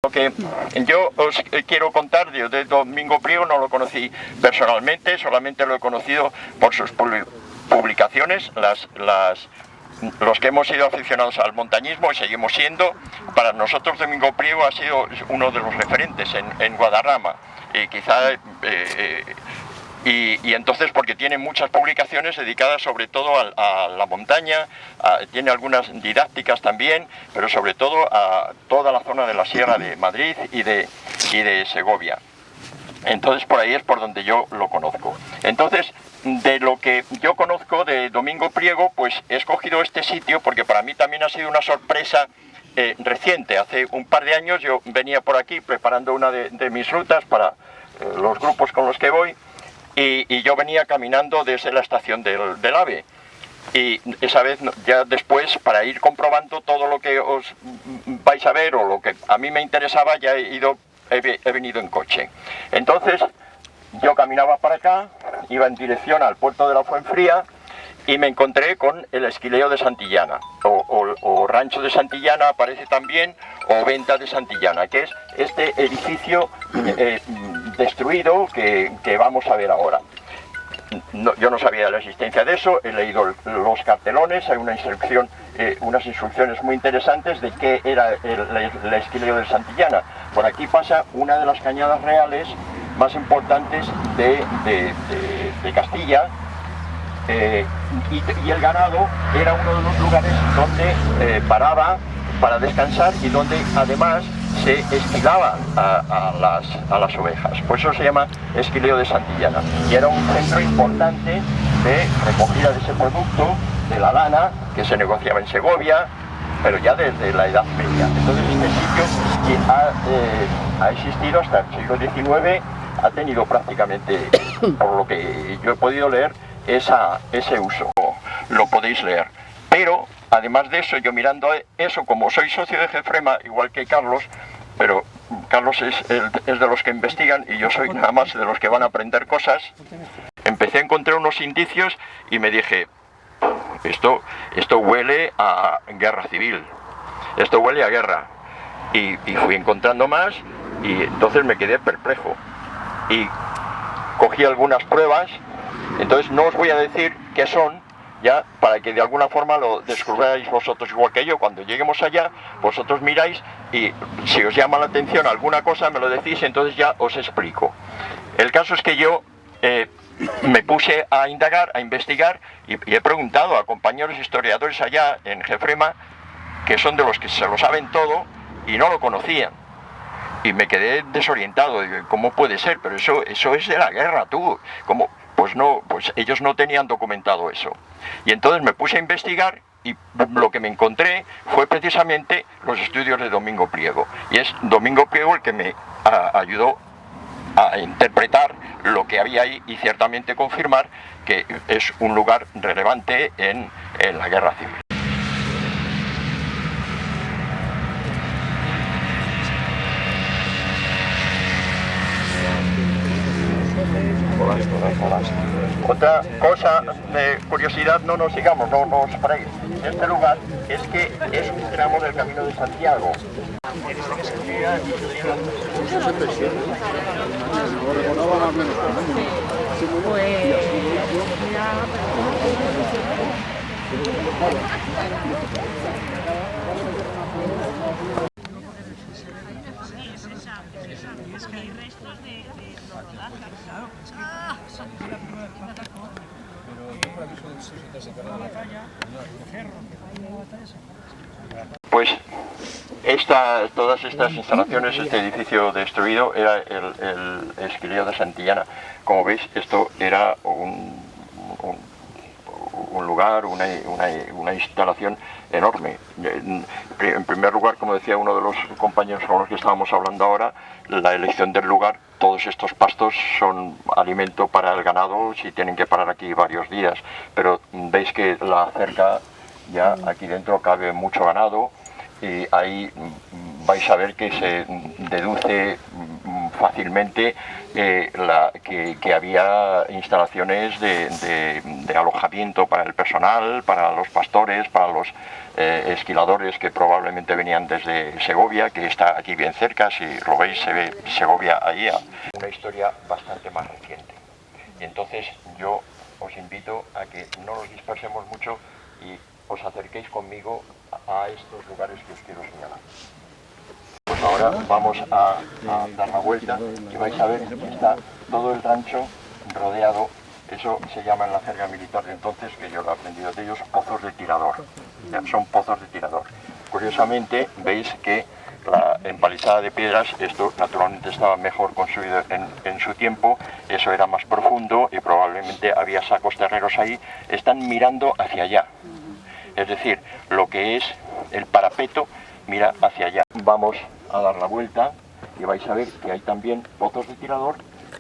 Lo que yo os quiero contar, yo de Domingo Priego no lo conocí personalmente, solamente lo he conocido por sus publicaciones, los que hemos sido aficionados al montañismo y seguimos siendo. Para nosotros Domingo Priego ha sido uno de los referentes en Guadarrama, y quizá y entonces porque tiene muchas publicaciones dedicadas sobre todo a la montaña, tiene algunas didácticas también, pero sobre todo a toda la zona de la Sierra de Madrid y de Segovia. Entonces por ahí es por donde yo lo conozco. Entonces, de lo que yo conozco de Domingo Priego, pues he escogido este sitio porque para mí también ha sido una sorpresa reciente. Hace un par de años yo venía por aquí preparando una de mis rutas para los grupos con los que voy, y yo venía caminando desde la estación del AVE. Y esa vez, ya después, para ir comprobando todo lo que os vais a ver o lo que a mí me interesaba, ya he venido en coche. Entonces yo caminaba para acá, iba en dirección al puerto de la Fuenfría y me encontré con el Esquileo de Santillana, o Rancho de Santillana aparece también, o Venta de Santillana, que es este edificio destruido que vamos a ver ahora. Yo no sabía de la existencia de eso, he leído los cartelones, hay unas instrucciones muy interesantes de qué era el Esquileo de Santillana. Por aquí pasa una de las cañadas reales más importantes de Castilla, y el ganado era uno de los lugares donde paraba para descansar y donde además se esquilaba a las ovejas. Por eso se llama Esquileo de Santillana, y era un centro importante de recogida de ese producto, de la lana, que se negociaba en Segovia, pero ya desde la Edad Media. Entonces este sitio ha existido hasta el siglo XIX, ha tenido prácticamente, por lo que yo he podido leer, ese uso. Lo podéis leer. Pero, además de eso, yo mirando eso, como soy socio de Gefrema, igual que Carlos, pero Carlos es de los que investigan y yo soy nada más de los que van a aprender cosas, empecé a encontrar unos indicios y me dije, esto huele a guerra civil, esto huele a guerra. Y fui encontrando más, y entonces me quedé perplejo. Y cogí algunas pruebas, entonces no os voy a decir qué son, ya, para que de alguna forma lo descubráis vosotros igual que yo. Cuando lleguemos allá, vosotros miráis y si os llama la atención alguna cosa me lo decís, entonces ya os explico. El caso es que yo me puse a indagar, a investigar, y he preguntado a compañeros historiadores allá en Gefrema, que son de los que se lo saben todo y no lo conocían. Y me quedé desorientado, ¿cómo puede ser? Pero eso es de la guerra, tú. ¿Cómo? Pues no, pues ellos no tenían documentado eso. Y entonces me puse a investigar y lo que me encontré fue precisamente los estudios de Domingo Priego. Y es Domingo Priego el que me ayudó a interpretar lo que había ahí y ciertamente confirmar que es un lugar relevante en la guerra civil. Otra cosa de curiosidad, no nos sigamos, no os paréis. Este lugar es que es un tramo del Camino de Santiago. Es que hay restos de los rodajes. Claro, es que son la primera vez que me atacó. Pero yo por aquí soy de la batalla, de ferro, pues todas estas instalaciones, este edificio destruido, era el Esquileo de Santillana. Como veis, esto era un lugar, una instalación enorme. En primer lugar, como decía uno de los compañeros con los que estábamos hablando ahora, la elección del lugar. Todos estos pastos son alimento para el ganado si tienen que parar aquí varios días, pero veis que la cerca, ya aquí dentro cabe mucho ganado, y ahí vais a ver que se deduce fácilmente que había instalaciones de alojamiento para el personal, para los pastores, para los esquiladores que probablemente venían desde Segovia, que está aquí bien cerca. Si lo veis, se ve Segovia ahí. Una historia bastante más reciente. Y entonces yo os invito a que no nos dispersemos mucho y os acerquéis conmigo a estos lugares que os quiero señalar. Pues ahora vamos a dar la vuelta y vais a ver que está todo el rancho rodeado. Eso se llama en la jerga militar de entonces, que yo lo he aprendido de ellos, pozos de tirador. Ya, son pozos de tirador. Curiosamente veis que la empalizada de piedras, esto naturalmente estaba mejor construido en su tiempo, eso era más profundo y probablemente había sacos terreros ahí, están mirando hacia allá. Es decir, lo que es el parapeto mira hacia allá. Vamos a dar la vuelta y vais a ver que hay también pozos de tirador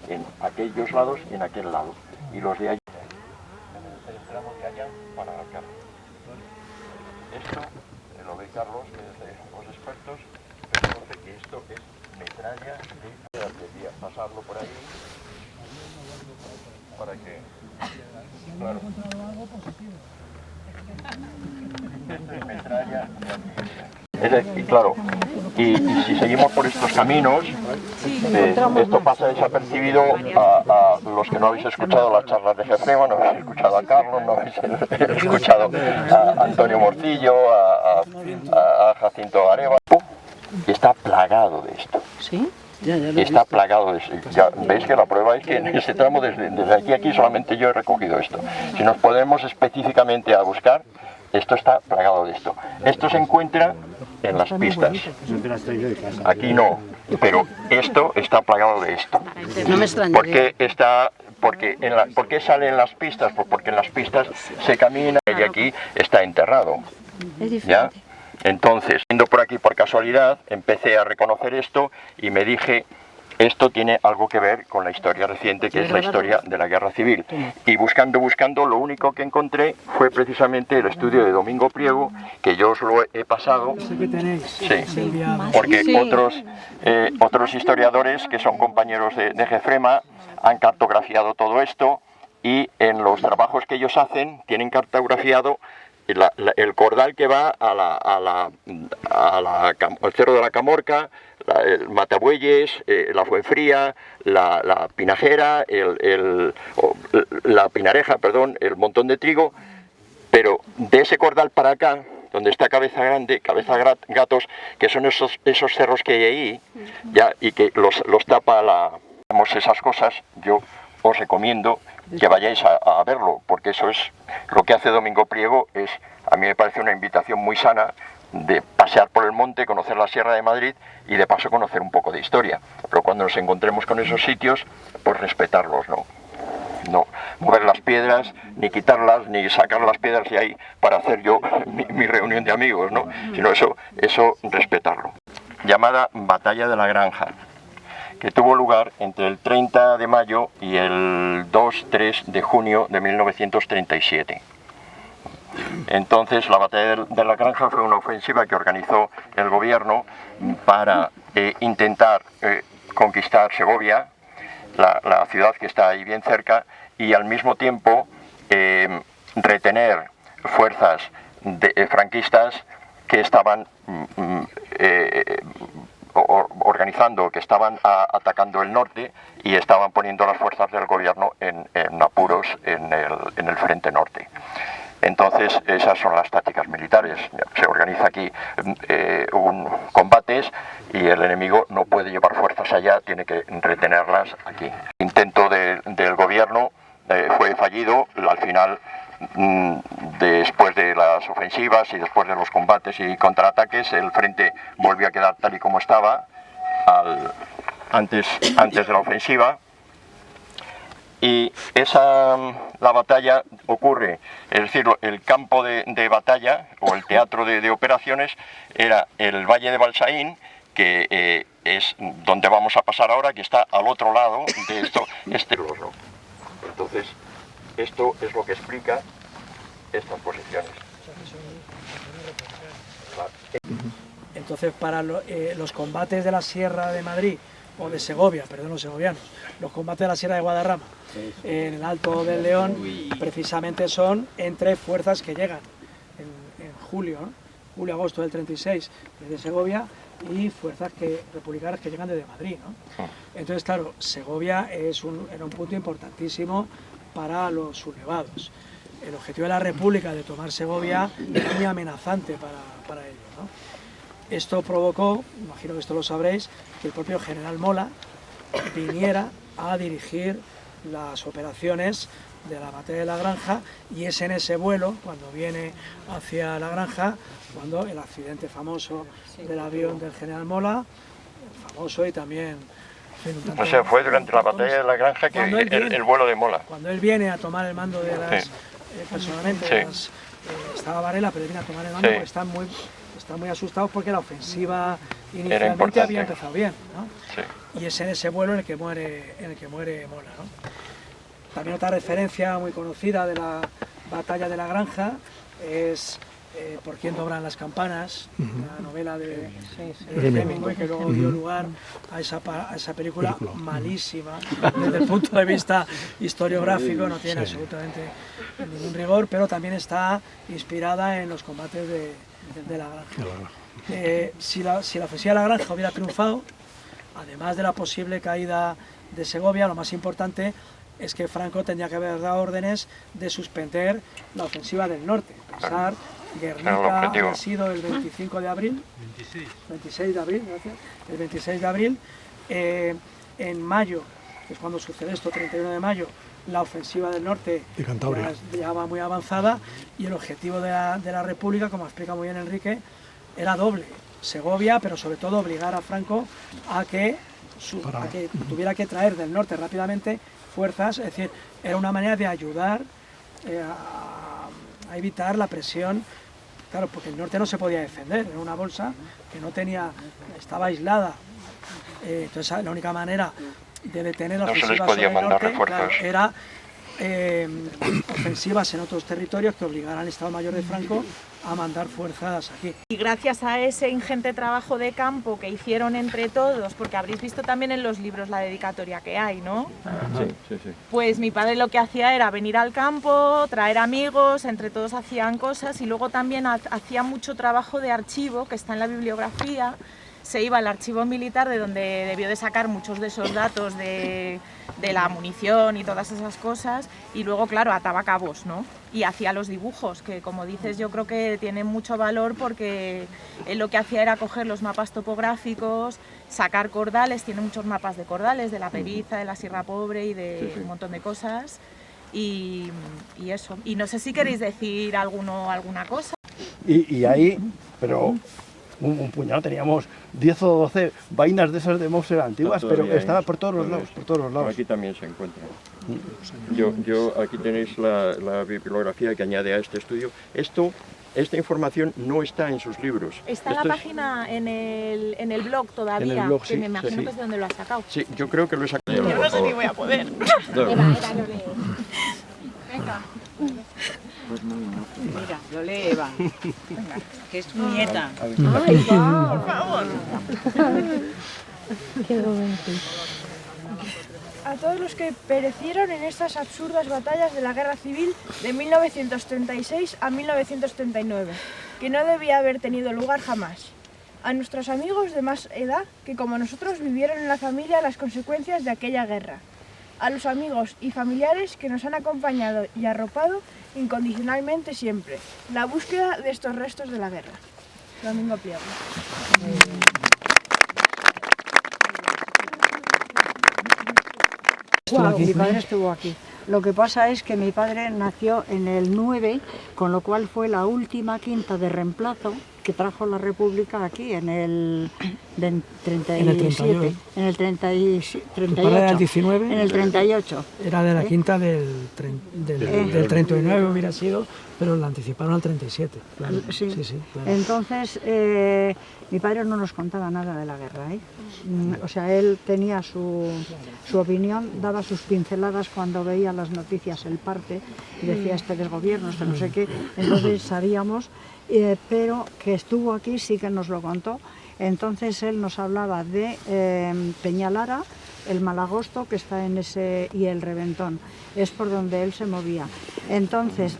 en aquellos lados y en aquel lado. Y los de allá, en el tramo de allá para acá. Esto, que lo ve Carlos, que es de los expertos, reconoce que esto es metralla de artillería. Pasarlo por ahí para que... Claro. Metralla de artillería. Y claro, y si seguimos por estos caminos, esto pasa desapercibido a los que no habéis escuchado las charlas de Jefrema, no habéis escuchado a Carlos, no habéis escuchado a Antonio Morcillo, a Jacinto Areva. Y está plagado de esto. ¿Sí? Está plagado de esto. Ya veis que la prueba es que en ese tramo, desde aquí a aquí, solamente yo he recogido esto. Si nos ponemos específicamente a buscar, esto está plagado de esto. Esto se encuentra en las pistas. Aquí no, pero esto está plagado de esto. No me extrañaría. ¿Por qué sale en las pistas? Pues porque en las pistas se camina y aquí está enterrado. Es diferente. ¿Ya? Entonces, yendo por aquí por casualidad, empecé a reconocer esto y me dije, esto tiene algo que ver con la historia reciente, que es la historia de la Guerra Civil. Y buscando, lo único que encontré fue precisamente el estudio de Domingo Priego, que yo os lo he pasado. Sí, porque otros historiadores que son compañeros de Jefrema han cartografiado todo esto y en los trabajos que ellos hacen tienen cartografiado el cordal que va al Cerro de la Camorca, el Matabueyes, la Fuenfría, la Pinajera, la Pinareja, perdón, el Montón de Trigo, pero de ese cordal para acá, donde está Cabeza Grande, Cabeza Gatos, que son esos cerros que hay ahí, ya, y que los tapa esas cosas, yo os recomiendo que vayáis a verlo, porque eso es lo que hace Domingo Priego. A mí me parece una invitación muy sana de pasear por el monte, conocer la Sierra de Madrid y de paso conocer un poco de historia. Pero cuando nos encontremos con esos sitios, pues respetarlos, no mover las piedras, ni quitarlas, ni sacar las piedras de ahí para hacer yo mi reunión de amigos, sino eso respetarlo. Llamada Batalla de la Granja, que tuvo lugar entre el 30 de mayo y el 2-3 de junio de 1937. Entonces la Batalla de la Granja fue una ofensiva que organizó el gobierno para intentar conquistar Segovia, la ciudad que está ahí bien cerca, y al mismo tiempo retener fuerzas franquistas que estaban organizando, que estaban atacando el norte y estaban poniendo las fuerzas del gobierno en apuros en el frente norte. Entonces esas son las tácticas militares. Se organiza aquí combates y el enemigo no puede llevar fuerzas allá, tiene que retenerlas aquí. El intento del gobierno fue fallido. Al final, después de las ofensivas y después de los combates y contraataques, el frente volvió a quedar tal y como estaba antes de la ofensiva. Y la batalla ocurre, es decir, el campo de batalla o el teatro de operaciones era el Valle de Balsaín, que es donde vamos a pasar ahora, que está al otro lado de esto, Entonces, esto es lo que explica estas posiciones. Entonces, para los combates de la Sierra de Madrid o de Segovia, perdón, los segovianos, los combates de la Sierra de Guadarrama, en el Alto del León, precisamente son entre fuerzas que llegan en julio, ¿no? Julio-agosto del 36 desde Segovia, y fuerzas republicanas que llegan desde Madrid, ¿no? Entonces, claro, Segovia era un punto importantísimo para los sublevados. El objetivo de la República de tomar Segovia era muy amenazante para ellos, ¿no? Esto provocó, imagino que esto lo sabréis, que el propio general Mola viniera a dirigir las operaciones de la batalla de la Granja, y es en ese vuelo, cuando viene hacia la Granja, cuando el accidente famoso del avión del general Mola, famoso y también... O sea, fue durante la batalla de la Granja que el vuelo de Mola. Cuando él viene a tomar el mando de las... personalmente, estaba Varela, pero él viene a tomar el mando, porque están muy asustados porque la ofensiva inicialmente había empezado bien, ¿no? Sí. Y es en ese vuelo en el que muere Mola, ¿no? También otra referencia muy conocida de la batalla de la Granja es Por quién doblan las campanas, la novela de Hemingway, que luego dio lugar a esa película malísima desde el punto de vista historiográfico, no tiene absolutamente ningún rigor, pero también está inspirada en los combates de la Granja. Si la ofensiva de la Granja hubiera triunfado, además de la posible caída de Segovia, lo más importante es que Franco tendría que haber dado órdenes de suspender la ofensiva del norte. Pensar, Guernica ha sido el 25 de abril, 26 de abril, gracias, el 26 de abril, en mayo, que es cuando sucede esto, 31 de mayo, la ofensiva del norte ya va muy avanzada, y el objetivo de la República, como explica muy bien Enrique, era doble: Segovia, pero sobre todo obligar a Franco a que tuviera que traer del norte rápidamente fuerzas, es decir, era una manera de ayudar a evitar la presión, claro, porque el norte no se podía defender, era una bolsa que estaba aislada, entonces la única manera de detener la ofensiva sobre el norte, claro, era ofensivas en otros territorios que obligaran al Estado Mayor de Franco a mandar fuerzas aquí. Y gracias a ese ingente trabajo de campo que hicieron entre todos, porque habréis visto también en los libros la dedicatoria que hay, ¿no? Sí. Pues mi padre lo que hacía era venir al campo, traer amigos, entre todos hacían cosas, y luego también hacía mucho trabajo de archivo, que está en la bibliografía. Se iba al archivo militar, de donde debió de sacar muchos de esos datos de la munición y todas esas cosas, y luego, claro, ataba cabos, ¿no? Y hacía los dibujos, que como dices yo creo que tienen mucho valor, porque él lo que hacía era coger los mapas topográficos, sacar cordales, tiene muchos mapas de cordales, de la Periza, de la Sierra Pobre y de un montón de cosas, y eso. Y no sé si queréis decir alguna cosa. Y ahí, pero... un puñado, teníamos 10 o 12 vainas de esas de Mauser antiguas, pero estaba por todos los lados, Aquí también se encuentra. Yo aquí tenéis la bibliografía que añade a este estudio. Esta información no está en sus libros. Está en la página, en el blog todavía, en el blog, que me imagino que es de donde lo has sacado. Sí, yo creo que lo he sacado. Yo no sé si voy a poder. Venga. Mira, lo lee Eva, que es tu nieta. ¡Ay, va! Por favor. A todos los que perecieron en estas absurdas batallas de la Guerra Civil de 1936 a 1939, que no debía haber tenido lugar jamás. A nuestros amigos de más edad que, como nosotros, vivieron en la familia las consecuencias de aquella guerra. A los amigos y familiares que nos han acompañado y arropado incondicionalmente siempre. La búsqueda de estos restos de la guerra. Domingo Pliego. Mi padre estuvo aquí. Lo que pasa es que mi padre nació en el 9, con lo cual fue la última quinta de reemplazo que trajo la República aquí en el 37, en el 38, era el 19, en el 38. Era de la quinta del 39 hubiera sido, pero la anticiparon al 37. Claro. Sí. Claro. Entonces, mi padre no nos contaba nada de la guerra, ¿eh? O sea, él tenía su opinión, daba sus pinceladas cuando veía las noticias, el parte, y decía este desgobierno, este no sé qué. Entonces sabíamos, pero que estuvo aquí sí que nos lo contó, Entonces él nos hablaba de Peñalara, el Malagosto que está en ese y el Reventón, es por donde él se movía. Entonces,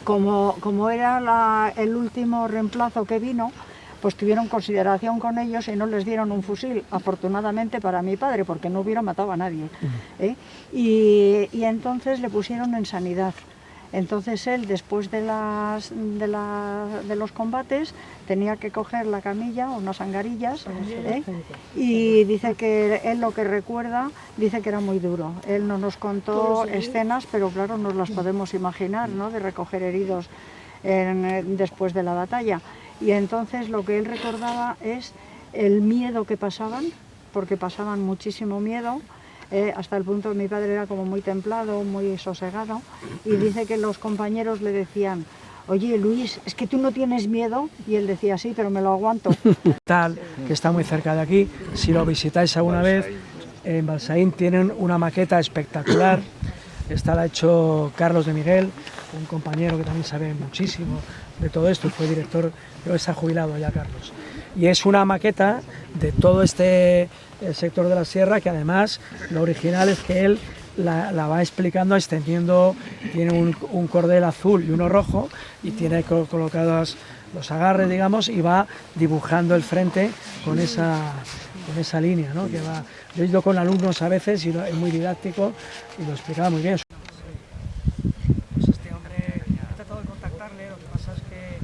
como era el último reemplazo que vino, pues tuvieron consideración con ellos y no les dieron un fusil, afortunadamente para mi padre, porque no hubiera matado a nadie. Y entonces le pusieron en sanidad. Entonces él, después de los combates, tenía que coger la camilla, unas angarillas, y dice que él lo que recuerda, dice que era muy duro. Él no nos contó escenas, pero claro, nos las podemos imaginar, ¿no?, de recoger heridos después de la batalla. Y entonces lo que él recordaba es el miedo que pasaban, porque pasaban muchísimo miedo, hasta el punto que mi padre era como muy templado, muy sosegado, y dice que los compañeros le decían: oye Luis, ¿es que tú no tienes miedo? Y él decía: sí, pero me lo aguanto. Tal, que está muy cerca de aquí, si lo visitáis alguna vez, en Balsaín tienen una maqueta espectacular. Esta la ha hecho Carlos de Miguel, un compañero que también sabe muchísimo de todo esto, fue director, creo que está jubilado ya Carlos. Y es una maqueta de todo este sector de la sierra, que además lo original es que él la va explicando, extendiendo, tiene un cordel azul y uno rojo, y tiene colocados los agarres, digamos, y va dibujando el frente con esa línea, ¿no? Que va. Yo he ido con alumnos a veces y es muy didáctico y lo explicaba muy bien. Pues este hombre, he tratado de contactarle, lo que pasa es que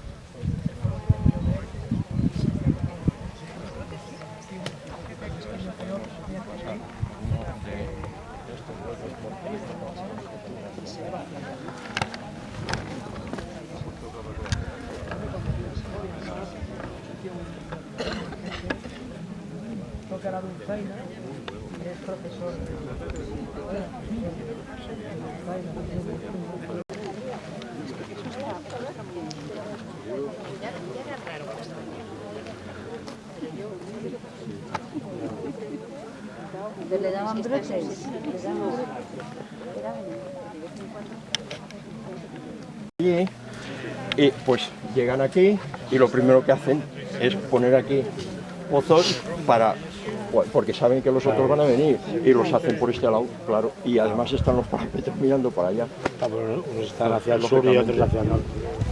toca la dulzaina y es profesor de Le daban brotes. Y pues llegan aquí y lo primero que hacen es poner aquí pozos porque saben que los otros van a venir y los hacen por este lado, claro, y además están los parapetos mirando para allá. Unos están hacia el sur y otros hacia el norte.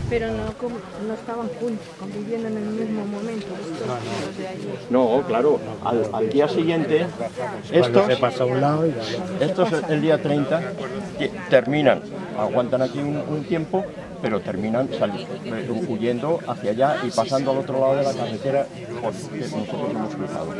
Pero no estaban juntos, conviviendo en el mismo momento. No, claro, al día siguiente, estos el día 30 terminan, aguantan aquí un tiempo, pero terminan huyendo hacia allá y pasando al otro lado de la carretera que nosotros hemos cruzado.